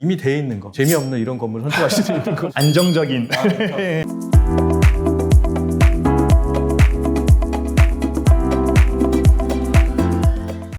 이미 돼 있는 거, 재미없는 이런 건물 선택하실 수 있는 거. 안정적인.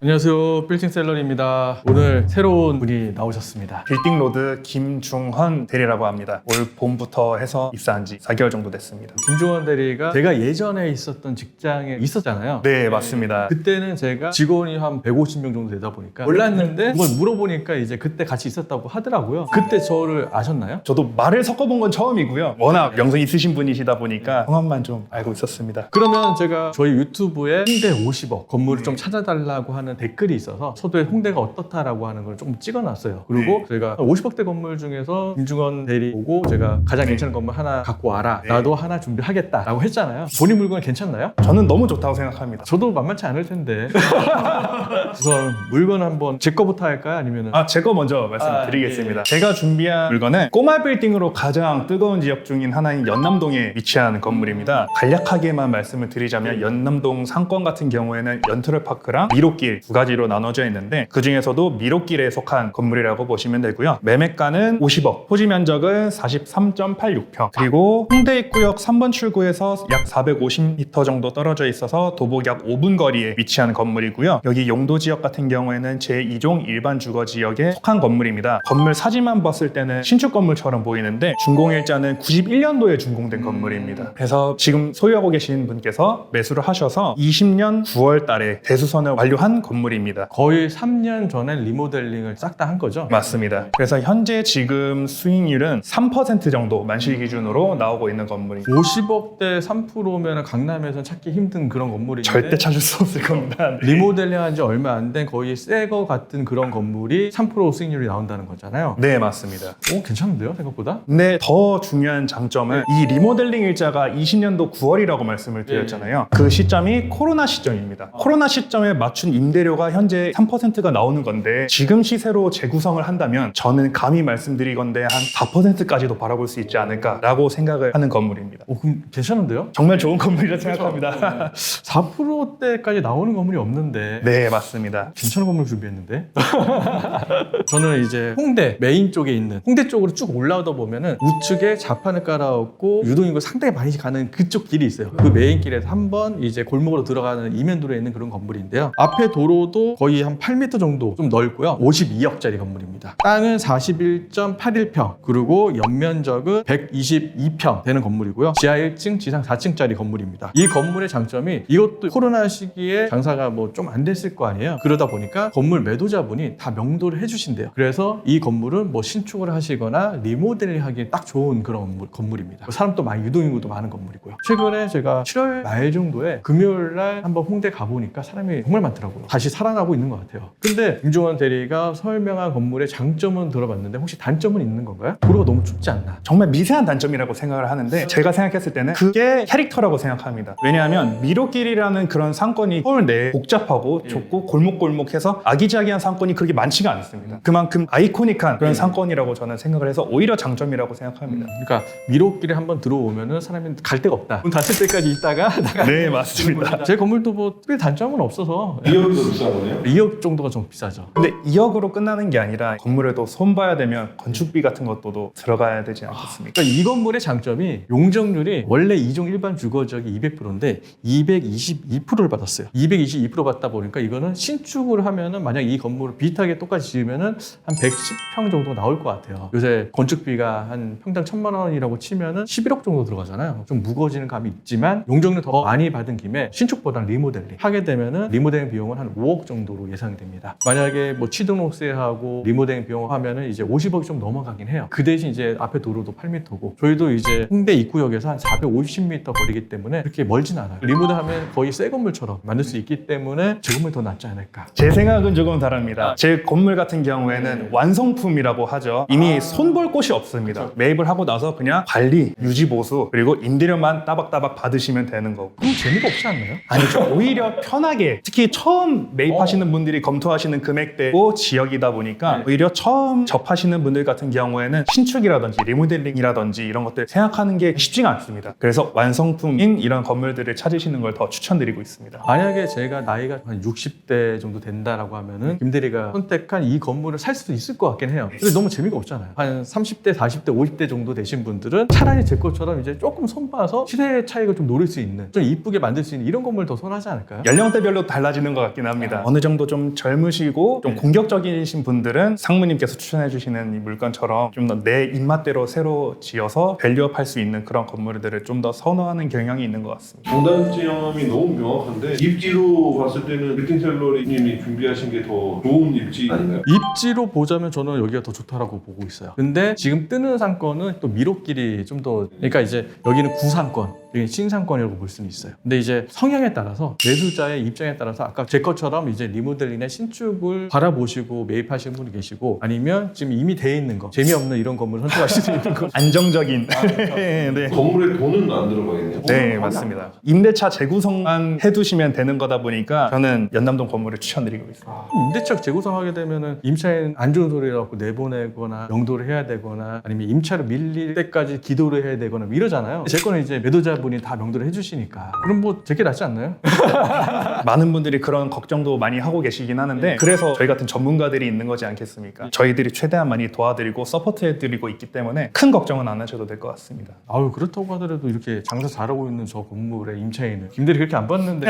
안녕하세요, 빌딩셀러리입니다. 오늘 새로운 분이 나오셨습니다. 빌딩로드 김중헌 대리라고 합니다. 올 봄부터 해서 입사한 지 4개월 정도 됐습니다. 김종원 대리가 제가 예전에 있었던 직장에 있었잖아요. 네, 맞습니다. 그때는 제가 직원이 한 150명 정도 되다 보니까 몰랐는데 그걸 물어보니까 이제 그때 같이 있었다고 하더라고요. 그때 저를 아셨나요? 저도 말을 섞어본 건 처음이고요. 워낙 명성 있으신 분이시다 보니까 성함만 좀 알고 있었습니다. 그러면 제가 저희 유튜브에 홍대 50억 건물을 좀 찾아달라고 하는 댓글이 있어서 서도의 홍대가 어떻다라고 하는 걸 좀 찍어놨어요. 그리고 제가 50억대 건물 중에서 김중헌 대리 보고 제가 가장 괜찮은 건물 하나 갖고 와라. 나도 하나 준비하겠다라고 했잖아요. 본인 물건 괜찮나요? 저는 너무 좋다고 생각합니다. 저도 만만치 않을 텐데. 우선 물건 한번 제 거부터 할까요? 아니면은 제 거 먼저 말씀드리겠습니다. 제가 준비한 물건은 꼬마 빌딩으로 가장 뜨거운 지역 중인 하나인 연남동에 위치한 건물입니다. 간략하게만 말씀을 드리자면 연남동 상권 같은 경우에는 연트럴파크랑 미로길 두 가지로 나눠져 있는데 그 중에서도 미로길에 속한 건물이라고 보시면 되고요. 매매가는 50억, 토지 면적은 43.86평, 그리고 홍대 입구역 3번 출구에서 약 450m 정도 떨어져 있어서 도보 약 5분 거리에 위치한 건물이고요. 여기 용도 지역 같은 경우에는 제2종 일반 주거 지역에 속한 건물입니다. 건물 사진만 봤을 때는 신축 건물처럼 보이는데 준공일자는 91년도에 준공된 건물입니다. 그래서 지금 소유하고 계신 분께서 매수를 하셔서 20년 9월 달에 대수선을 완료한 건물입니다. 거의 3년 전에 리모델링을 싹 다 한 거죠? 맞습니다. 그래서 현재 지금 수익률은 3% 정도 만실 기준으로 나오고 있는 건물입니다. 50억대 3%면 강남에서는 찾기 힘든 그런 건물인데 절대 찾을 수 없을 겁니다. 리모델링 한 지 얼마 안 된 거의 새 거 같은 그런 건물이 3% 수익률이 나온다는 거잖아요. 네, 맞습니다. 오, 괜찮은데요, 생각보다? 근데 더 중요한 장점은 이 리모델링 일자가 20년도 9월이라고 말씀을 드렸잖아요. 그 시점이 코로나 시점입니다. 코로나 시점에 맞춘 임대료가 현재 3%가 나오는 건데 지금 시세로 재구성을 한다면 저는 감히 말씀드리건대 한 4%까지도 바라볼 수 있지 않을까라고 생각을 하는 건물입니다. 오, 그럼 괜찮은데요? 정말 좋은 건물이라고 생각합니다. 4%대까지 나오는 건물이 없는데 네, 맞습니다. 괜찮은 건물 준비했는데 저는 이제 홍대 메인 쪽에 있는 홍대 쪽으로 쭉 올라오다 보면은 우측에 자판을 깔아놓고 유동인구 상당히 많이 가는 그쪽 길이 있어요. 그 메인 길에서 한번 이제 골목으로 들어가는 이면도로에 있는 그런 건물인데요. 앞에 도로도 거의 한 8m 정도 좀 넓고요. 52억짜리 건물입니다. 땅은 41.81평, 그리고 연면적은 122평 되는 건물이고요. 지하 1층, 지상 4층짜리 건물입니다. 이 건물의 장점이 이것도 코로나 시기에 장사가 뭐 좀 안 됐을 거 아니에요. 그러다 보니까 건물 매도자분이 다 명도를 해주신대요. 그래서 이 건물은 뭐 신축을 하시거나 리모델링 하기에 딱 좋은 그런 건물입니다. 사람도 많이, 유동인구도 많은 건물이고요. 최근에 제가 7월 말 정도에 금요일 날 한번 홍대 가보니까 사람이 정말 많더라고요. 다시 살아나고 있는 것 같아요. 근데 김종원 대리가 설명한 건물의 장점은 들어봤는데 혹시 단점은 있는 건가요? 도로가 너무 좁지 않나? 정말 미세한 단점이라고 생각을 하는데 제가 생각했을 때는 그게 캐릭터라고 생각합니다. 왜냐하면 미로길이라는 그런 상권이 서울 내에 복잡하고 좁고 골목골목해서 아기자기한 상권이 그렇게 많지가 않습니다. 그만큼 아이코닉한 그런 상권이라고 저는 생각을 해서 오히려 장점이라고 생각합니다. 그러니까 미로길에 한번 들어오면은 사람이 갈 데가 없다. 문 닫힐 때까지 있다가 네, 맞습니다. 제 건물도 뭐 특별히 단점은 없어서 2억도 비싼 거네요? 2억 정도가 좀 비싸죠. 근데 2억으로 끝나는 게 아니라 건물에도 손 봐야 되면 건축비 같은 것도 들어가야 되지 않겠습니까? 그러니까 이 건물의 장점이 용적률이 원래 2종 일반 주거지역이 200%인데 222%를 받았어요. 222% 받다 보니까 이거는 신축을 하면은 만약 이 건물을 비슷하게 똑같이 지으면은 한 110평 정도 나올 것 같아요. 요새 건축비가 한 평당 1,000만 원이라고 치면은 11억 정도 들어가잖아요. 좀 무거워지는 감이 있지만 용적률 더 많이 받은 김에 신축보다는 리모델링 하게 되면은 리모델링 비용은 한 5억 정도로 예상이 됩니다. 만약에 뭐 취등록세하고 리모델링 비용 하면은 이제 50억이 좀 넘어가긴 해요. 그 대신 이제 앞에 도로도 8m고 저희도 이제 홍대 입구역에서 한 450m 거리기 때문에 그렇게 멀진 않아요. 리모델하면 거의 새 건물처럼 만들 수 있기 때문에 제 건물이 더 낫지 않을까. 제 생각은 조금 다릅니다. 제 건물 같은 경우에는 완성품이라고 하죠. 이미 손볼 곳이 없습니다. 매입을 하고 나서 그냥 관리, 유지 보수, 그리고 임대료만 따박따박 받으시면 되는 거고. 그럼 재미가 없지 않나요? 아니죠. 오히려 편하게, 특히 처음 처음 매입하시는 분들이 검토하시는 금액대고 지역이다 보니까 오히려 처음 접하시는 분들 같은 경우에는 신축이라든지 리모델링이라든지 이런 것들 생각하는 게 쉽지가 않습니다. 그래서 완성품인 이런 건물들을 찾으시는 걸 더 추천드리고 있습니다. 만약에 제가 나이가 한 60대 정도 된다라고 하면은 김대리가 선택한 이 건물을 살 수도 있을 것 같긴 해요. 근데 너무 재미가 없잖아요. 한 30대, 40대, 50대 정도 되신 분들은 차라리 제 것처럼 이제 조금 손봐서 시대 차익을 좀 노릴 수 있는, 좀 이쁘게 만들 수 있는 이런 건물 더 선호하지 않을까요? 연령대별로 달라지는 것 같긴 합니다. 어느 정도 좀 젊으시고 좀 공격적이신 분들은 상무님께서 추천해 주시는 이 물건처럼 좀 더 내 입맛대로 새로 지어서 밸류업 할 수 있는 그런 건물들을 좀 더 선호하는 경향이 있는 것 같습니다. 장단점이 너무 명확한데 입지로 봤을 때는 빌딩셀러님이 준비하신 게 더 좋은 입지 아닌가요? 입지로 보자면 저는 여기가 더 좋다라고 보고 있어요. 근데 지금 뜨는 상권은 또 미로길이 좀 더, 그러니까 이제 여기는 구상권, 여기는 신상권이라고 볼 수는 있어요. 근데 이제 성향에 따라서, 매수자의 입장에 따라서 아까 제 것처럼 이제 리모델링이나 신축을 바라보시고 매입하시는 분이 계시고, 아니면 지금 이미 돼 있는 거, 재미없는 이런 건물을 선택하실 수 있는 거. 안정적인 네. 건물에 돈은 안 들어가겠네요. 네, 맞습니다. 임대차 재구성만 해두시면 되는 거다 보니까 저는 연남동 건물을 추천드리고 있습니다. 임대차 재구성하게 되면은 임차인 안 좋은 소리 갖고 내보내거나 명도를 해야 되거나, 아니면 임차를 밀릴 때까지 기도를 해야 되거나 이러잖아요. 제 거는 이제 매도자분이 다 명도를 해주시니까, 그럼 뭐 제게 낫지 않나요? 많은 분들이 그런 걱정도 많이 하고 계시긴 하는데 그래서 저희 같은 전문가들이 있는 거지 않겠습니까? 저희들이 최대한 많이 도와드리고 서포트해드리고 있기 때문에 큰 걱정은 안 하셔도 될 것 같습니다. 아유, 그렇다고 하더라도 이렇게 장사 잘하고 있는 저 건물의 임차인은 김대리 그렇게 안 봤는데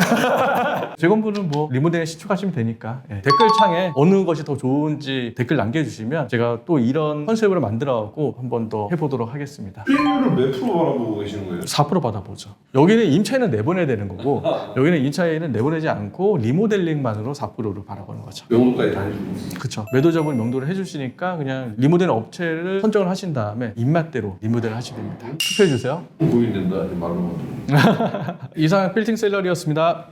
제 건물은 뭐 리모델링 시축하시면 되니까, 예. 댓글창에 어느 것이 더 좋은지 댓글 남겨주시면 제가 또 이런 컨셉으로 만들어갖고 한 번 더 해보도록 하겠습니다. 수익률을 몇 프로 바라보고 계시는 거예요? 4% 받아보죠. 여기는 임차인은 내보내야 되는 거고, 여기는 임차인은 내보내지 않고 리모델링만으로 4%를 바라보는 거죠. 명도까지 다 해주고 있어요. 그렇죠. 매도자분 명도를 해주시니까 그냥 리모델 업체를 선정을 하신 다음에 입맛대로 리모델을 하시면 됩니다. 투표해주세요. 고민된다 말로. 이상 빌딩 셀러리였습니다.